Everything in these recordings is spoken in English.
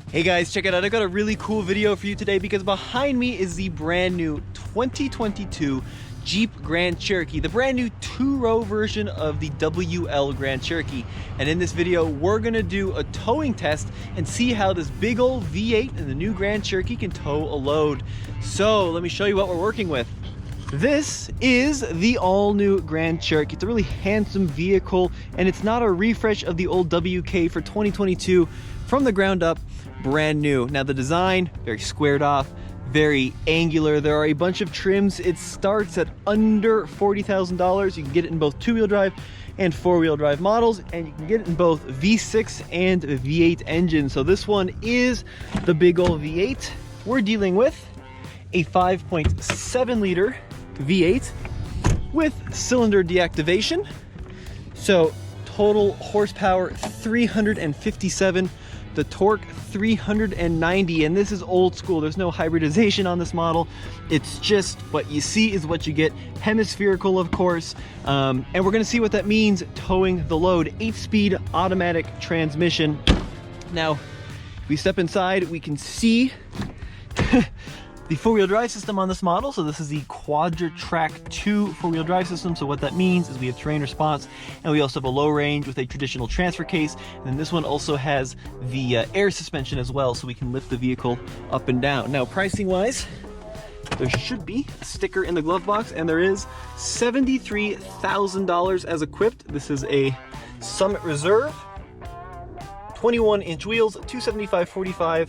Hey guys, check it out. I got a really cool video for you today because behind me is the brand new 2022 Jeep Grand Cherokee, the brand new two-row version of the WL Grand Cherokee. And in this video, we're gonna do a towing test and see how this big old V8 and the new Grand Cherokee can tow a load. So let me show you what we're working with. This is the all-new Grand Cherokee. It's a really handsome vehicle, and it's not a refresh of the old WK for 2022. From the ground up, brand new. Now the design, very squared off, very angular. There are a bunch of trims. It starts at under $40,000. You can get it in both two-wheel drive and four-wheel drive models, and you can get it in both V6 and V8 engines. So this one is the big old V8. We're dealing with a 5.7 liter V8 with cylinder deactivation. So total horsepower 357, the torque 390, and this is old school. There's no hybridization on this model. It's just what you see is what you get. Hemispherical, of course, and we're gonna see what that means towing the load. 8-speed automatic transmission. Now, if we step inside, we can see the four-wheel drive system on this model. So this is the Quadra-Track 2 four-wheel drive system. So what that means is we have terrain response, and we also have a low range with a traditional transfer case. And then this one also has the air suspension as well, so we can lift the vehicle up and down. Now, pricing-wise, there should be a sticker in the glove box, and there is $73,000 as equipped. This is a Summit Reserve, 21-inch wheels, 275/45.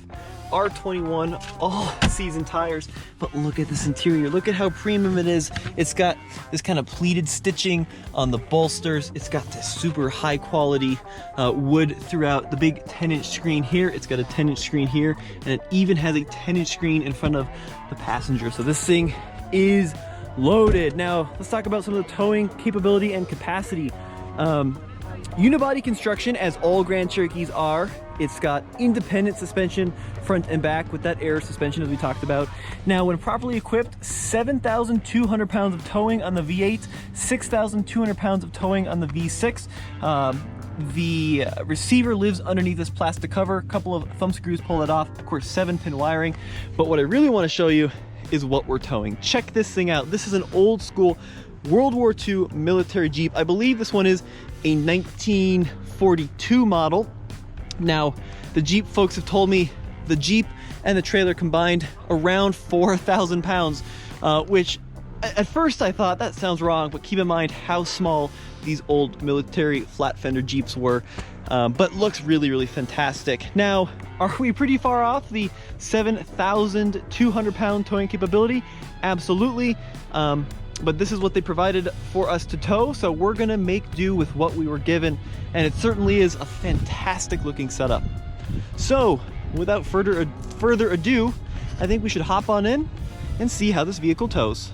R21 all season tires. But look at this interior, look at how premium it is. It's got this kind of pleated stitching on the bolsters. It's got this super high quality wood throughout. The big 10-inch screen here, it's got a 10-inch screen here, and it even has a 10-inch screen in front of the passenger. So this thing is loaded. Now let's talk about some of the towing capability and capacity. Unibody construction, as all Grand Cherokees are. It's got independent suspension front and back with that air suspension as we talked about. Now, when properly equipped, 7,200 pounds of towing on the V8, 6,200 pounds of towing on the V6. The receiver lives underneath this plastic cover. A couple of thumb screws pull it off. Of course, 7-pin wiring. But what I really want to show you is what we're towing. Check this thing out. This is an old school World War II military Jeep. I believe this one is a 1942 model. Now, the Jeep folks have told me the Jeep and the trailer combined around 4,000 pounds, which at first I thought that sounds wrong, but keep in mind how small these old military flat fender Jeeps were, but looks really, really fantastic. Now, are we pretty far off the 7,200 pound towing capability? Absolutely. But this is what they provided for us to tow, so we're gonna make do with what we were given, and it certainly is a fantastic looking setup. So without further ado, I think we should hop on in and see how this vehicle tows.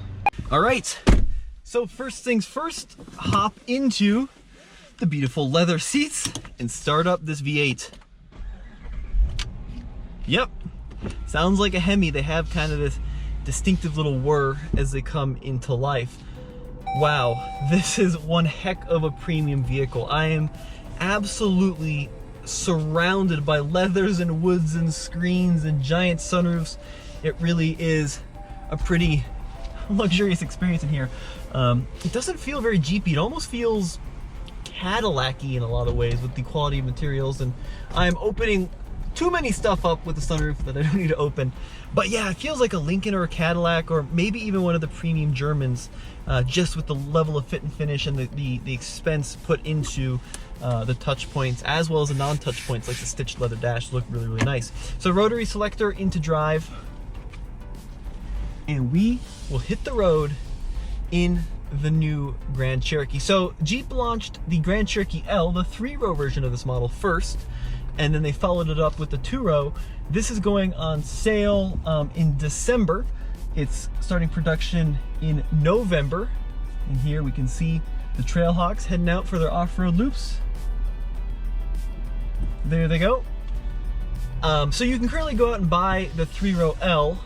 All right, so first things first, hop into the beautiful leather seats and start up this V8. Yep, sounds like a Hemi. They have kind of this distinctive little whir as they come into life. Wow, this is one heck of a premium vehicle. I am absolutely surrounded by leathers and woods and screens and giant sunroofs. It really is a pretty luxurious experience in here. It doesn't feel very Jeepy. It almost feels Cadillac-y in a lot of ways with the quality of materials, and I'm opening too many stuff up with the sunroof that I don't need to open. But yeah, it feels like a Lincoln or a Cadillac, or maybe even one of the premium Germans, just with the level of fit and finish and the expense put into the touch points, as well as the non-touch points like the stitched leather dash look really, really nice. So rotary selector into drive, and we will hit the road in the new Grand Cherokee. So Jeep launched the Grand Cherokee L, the 3-row version of this model, first, and then they followed it up with the 2-row. This is going on sale in December. It's starting production in November. And here we can see the Trailhawks heading out for their off-road loops. There they go. So you can currently go out and buy the 3-row L,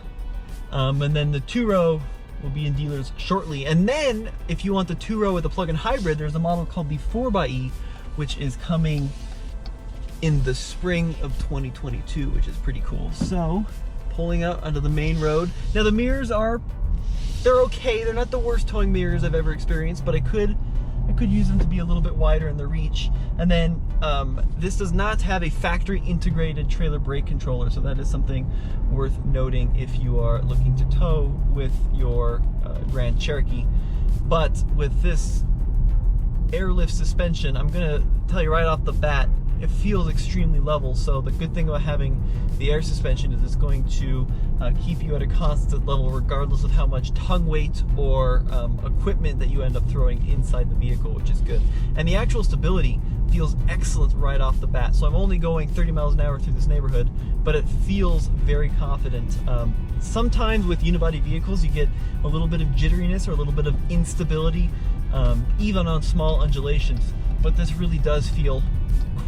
and then the 2-row will be in dealers shortly. And then if you want the 2-row with the plug-in hybrid, there's a model called the 4xe, which is coming in the spring of 2022, which is pretty cool. So, pulling out onto the main road. Now the mirrors they're okay. They're not the worst towing mirrors I've ever experienced, but I could use them to be a little bit wider in the reach. And then this does not have a factory integrated trailer brake controller, so that is something worth noting if you are looking to tow with your Grand Cherokee. But with this airlift suspension, I'm gonna tell you right off the bat, it feels extremely level. So the good thing about having the air suspension is it's going to keep you at a constant level regardless of how much tongue weight or equipment that you end up throwing inside the vehicle, which is good. And the actual stability feels excellent right off the bat. So I'm only going 30 miles an hour through this neighborhood, but it feels very confident. Sometimes with unibody vehicles you get a little bit of jitteriness or a little bit of instability, even on small undulations, but this really does feel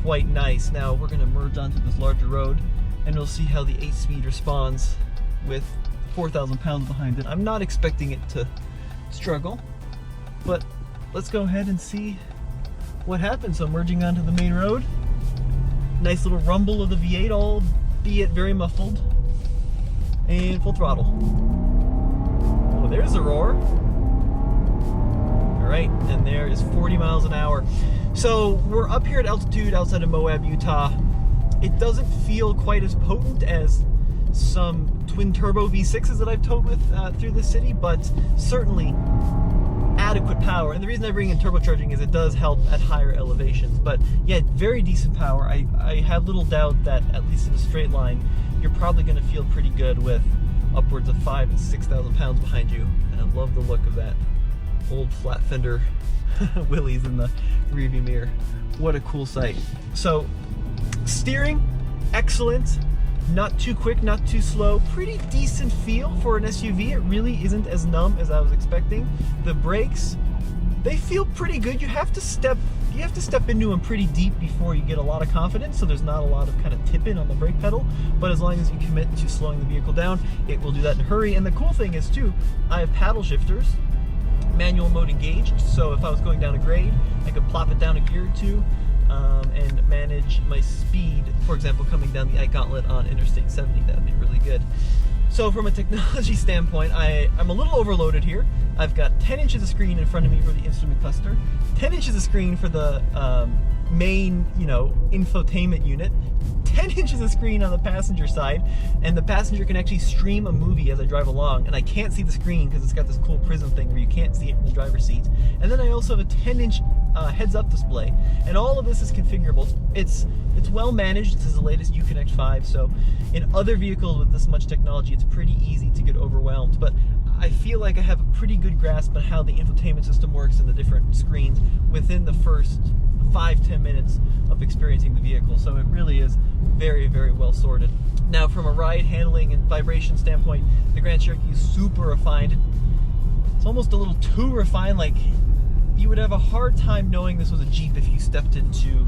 quite nice. Now we're going to merge onto this larger road and we'll see how the 8-speed responds with 4,000 pounds behind it. I'm not expecting it to struggle, but let's go ahead and see what happens. So merging onto the main road, nice little rumble of the V8, albeit very muffled, and full throttle. Oh, there's a roar. All right, and there is 40 miles an hour. So we're up here at altitude outside of Moab, Utah. It doesn't feel quite as potent as some twin turbo V6s that I've towed with through the city, but certainly adequate power. And the reason I bring in turbocharging is it does help at higher elevations. But yeah, very decent power. I have little doubt that at least in a straight line, you're probably going to feel pretty good with upwards of 5,000 and 6,000 pounds behind you. And I love the look of that old flat fender Willys in the rearview mirror. What a cool sight. So steering, excellent. Not too quick, not too slow. Pretty decent feel for an SUV. It really isn't as numb as I was expecting. The brakes, they feel pretty good. You have to step into them pretty deep before you get a lot of confidence, so there's not a lot of kind of tip in on the brake pedal, but as long as you commit to slowing the vehicle down, it will do that in a hurry. And the cool thing is too, I have paddle shifters, manual mode engaged, so if I was going down a grade, I could plop it down a gear or two and manage my speed. For example, coming down the Ike Gauntlet on Interstate 70, that would be really good. So from a technology standpoint, I'm a little overloaded here. I've got 10 inches of screen in front of me for the instrument cluster, 10 inches of screen for the main, infotainment unit, 10 inches of screen on the passenger side, and the passenger can actually stream a movie as I drive along, and I can't see the screen because it's got this cool prism thing where you can't see it in the driver's seat. And then I also have a 10-inch heads-up display, and all of this is configurable. It's well managed. This is the latest Uconnect 5, so in other vehicles with this much technology, it's pretty easy to get overwhelmed, but I feel like I have a pretty good grasp on how the infotainment system works in the different screens within the first 5-10 minutes of experiencing the vehicle. So it really is very, very well sorted. Now from a ride handling and vibration standpoint, the Grand Cherokee is super refined. It's almost a little too refined. Like, you would have a hard time knowing this was a Jeep if you stepped into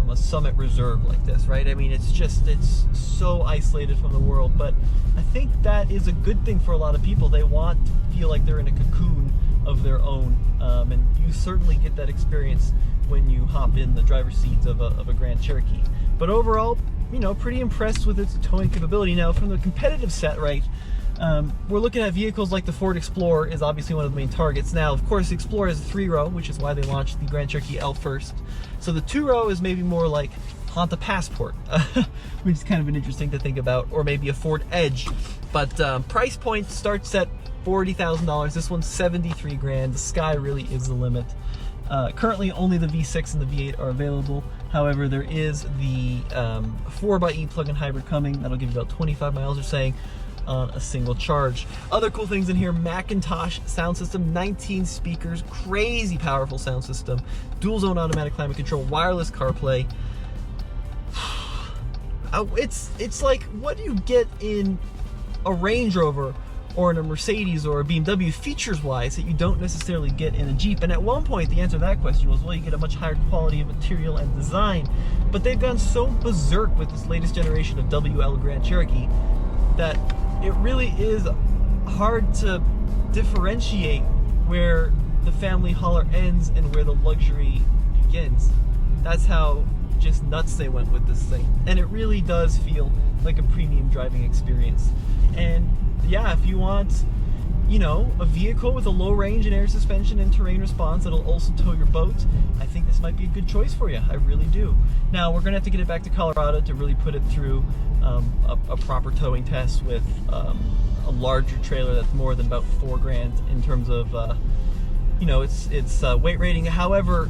a Summit Reserve like this, right? I mean, it's so isolated from the world, but I think that is a good thing for a lot of people. They want to feel like they're in a cocoon of their own, and you certainly get that experience when you hop in the driver's seat of a Grand Cherokee. But overall, pretty impressed with its towing capability. Now, from the competitive set, right, we're looking at vehicles like the Ford Explorer is obviously one of the main targets. Now, of course, the Explorer is a 3-row, which is why they launched the Grand Cherokee L first. So the 2-row is maybe more like Honda Passport, which is kind of an interesting to think about, or maybe a Ford Edge. But price point starts at $40,000. This one's $73,000. The sky really is the limit. Currently, only the V6 and the V8 are available. However, there is the 4xe plug-in hybrid coming. That'll give you about 25 miles, or saying, on a single charge. Other cool things in here: Macintosh sound system, 19 speakers, crazy powerful sound system, dual zone automatic climate control, wireless CarPlay. It's like what you get in a Range Rover or in a Mercedes or a BMW features-wise that you don't necessarily get in a Jeep. And at one point, the answer to that question was, well, you get a much higher quality of material and design. But they've gone so berserk with this latest generation of WL Grand Cherokee that it really is hard to differentiate where the family hauler ends and where the luxury begins. That's how just nuts they went with this thing. And it really does feel like a premium driving experience. And yeah, if you want, you know, a vehicle with a low range and air suspension and terrain response that'll also tow your boat, I think this might be a good choice for you. I really do. Now, we're gonna have to get it back to Colorado to really put it through a proper towing test with a larger trailer that's more than about $4,000 in terms of, you know, its weight rating. However,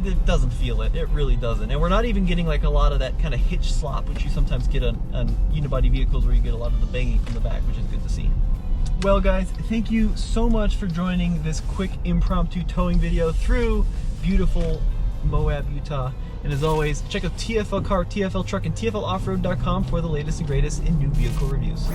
it doesn't feel it. It really doesn't. And we're not even getting like a lot of that kind of hitch slop, which you sometimes get on unibody vehicles, where you get a lot of the banging from the back, which is good to see. Well, guys, thank you so much for joining this quick impromptu towing video through beautiful Moab, Utah. And as always, check out TFL Car, TFL Truck, and TFLOffroad.com for the latest and greatest in new vehicle reviews.